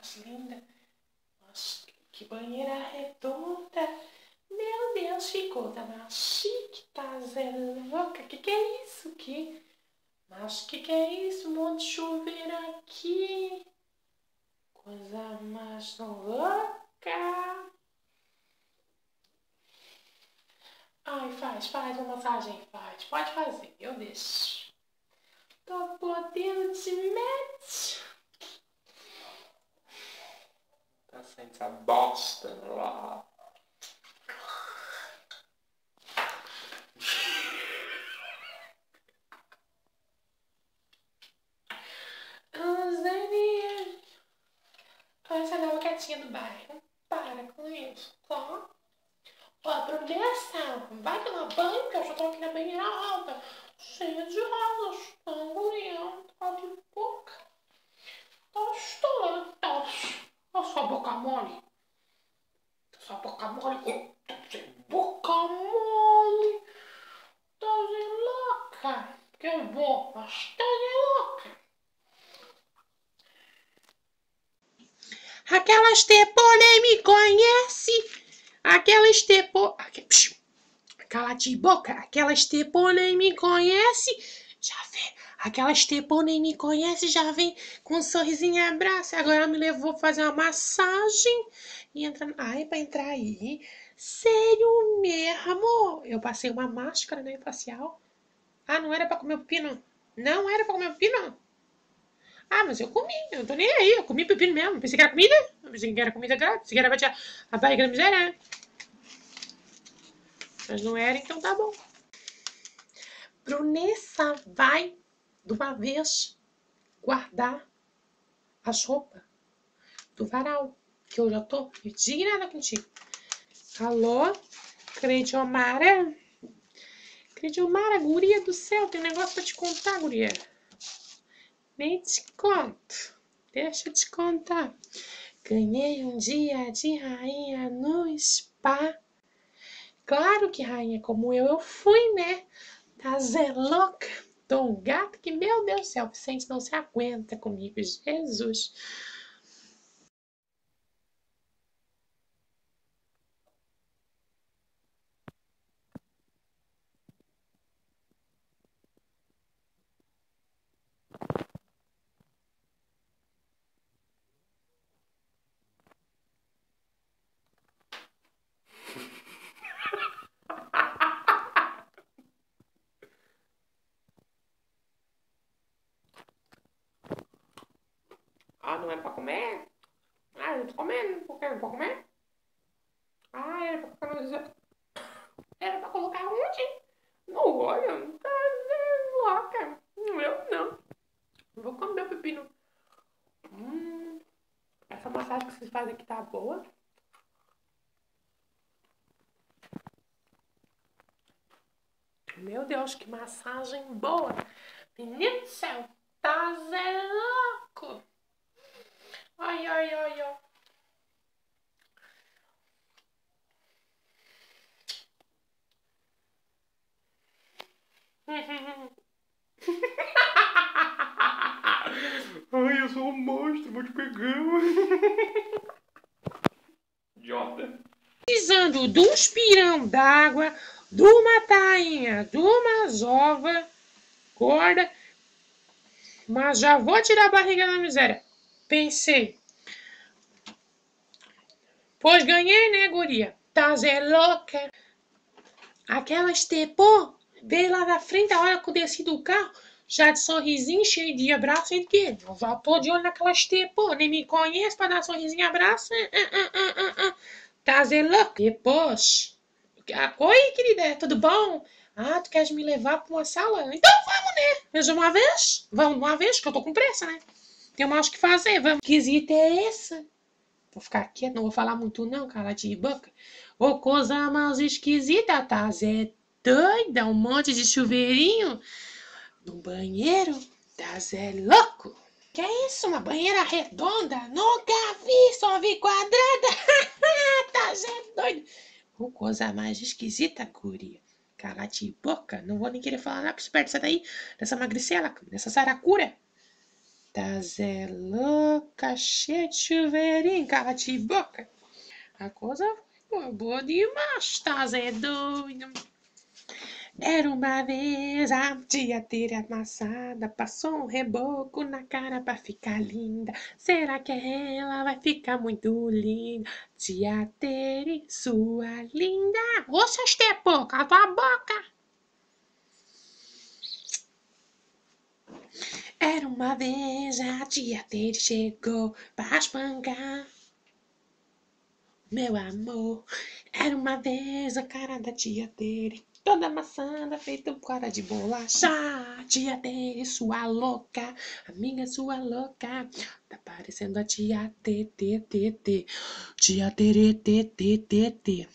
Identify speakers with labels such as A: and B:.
A: mais linda. Nossa, que banheira redonda. Meu Deus, ficou, tá mais chique, tá zé louca. Que é isso aqui? Mas que é isso? Um monte de chuveiro aqui. Coisa mais louca. Ai, faz uma massagem, faz. Pode fazer, eu deixo. Tô podendo te meter. Tá saindo essa bosta lá. Zania. Essa nova gatinha do bairro. Para com isso, tá? Ó, promessa. Vai tomar banho, porque eu já tô aqui na banheira alta. Cheia de rosas. Tá engolindo. Tá de boca. Tá estourando. Tá. Ó, sua boca mole. Sua boca mole. Tá sem boca mole. Tá de louca. Que bom, mas tá de louca. Aquela Estepô nem me conhece. Aquela Estepô... Cala de boca. Aquela Estepô nem me conhece. Já vem. Aquela Estepô nem me conhece. Já vem com um sorrisinho e abraço. Agora me levou fazer uma massagem. E entra... Ai, pra entrar aí. Sério mesmo? Eu passei uma máscara, né, facial. Ah, não era pra comer pepino? Não era pra comer pepino? Ah, mas eu comi, eu não tô nem aí, eu comi pepino mesmo. Pensei que era comida, eu pensei que era comida grátis, pensei que era pra tirar a barriga da miséria, né? Mas não era, então tá bom. Brunessa, vai de uma vez guardar as roupas do varal, que eu já tô indignada contigo. Alô, Crediomara? Crediomara, guria do céu, tem um negócio pra te contar, guria. Nem te conto. Deixa eu te contar. Ganhei um dia de rainha no spa. Claro que rainha como eu fui, né? Tá zé louca. Tô um gato que, meu Deus do céu, o Vicente não se aguenta comigo. Jesus. Ah, não era pra comer? Ah, eu tô comendo. Por quê? Não pode comer? Ah, era pra colocar onde? No olho? Tá louca. Eu não. Vou comer o pepino. Essa massagem que vocês fazem aqui tá boa. Meu Deus, que massagem boa. Menino do céu, tá zé louco. Ai, ai, ai, ai. Ai, eu sou um monstro, vou te pegar. Idiota. Precisando de um espirão d'água, de uma tainha, de umas ovas, gorda. Mas já vou tirar a barriga da miséria. Pensei. Pois ganhei, né, guria? Tá zé louca. Aquela Estepô veio lá na frente, a hora que eu desci do carro, já de sorrisinho, cheio de abraço, e quê? Eu já tô de olho naquela Estepô, nem me conhece pra dar sorrisinho e abraço. Tá zé louca. Depois. Oi, querida, tudo bom? Ah, tu queres me levar pra uma sala? Então vamos, né? Mais uma vez? Vamos de uma vez, que eu tô com pressa, né? Tem mais o que fazer, vamos. Que visita é essa? Vou ficar quieta, não vou falar muito não, cala de boca. Ô, coisa mais esquisita, tá? Zé doida, um monte de chuveirinho no banheiro. Tá Zé louco. Que é isso, uma banheira redonda? Nunca vi, só vi quadrada. Tá Zé doido. Ô, coisa mais esquisita, guria. Cala de boca, não vou nem querer falar nada, perto dessa daí, dessa magricela, dessa saracura. Tá Zé louca, cheia de chuveirinho, cala de boca. A coisa foi boa demais, tá Zé doido. Era uma vez a tia Tere amassada, passou um reboco na cara pra ficar linda. Será que ela vai ficar muito linda? Tia Tere, sua linda. Ô, seus tepô, cala tua boca. Era uma vez a tia Tere chegou pra espancar meu amor. Era uma vez a cara da tia Tere, toda amassada, feita um cara de bolacha. Tia Tere, sua louca, amiga sua louca. Tá parecendo a tia T. Tia Tere, T.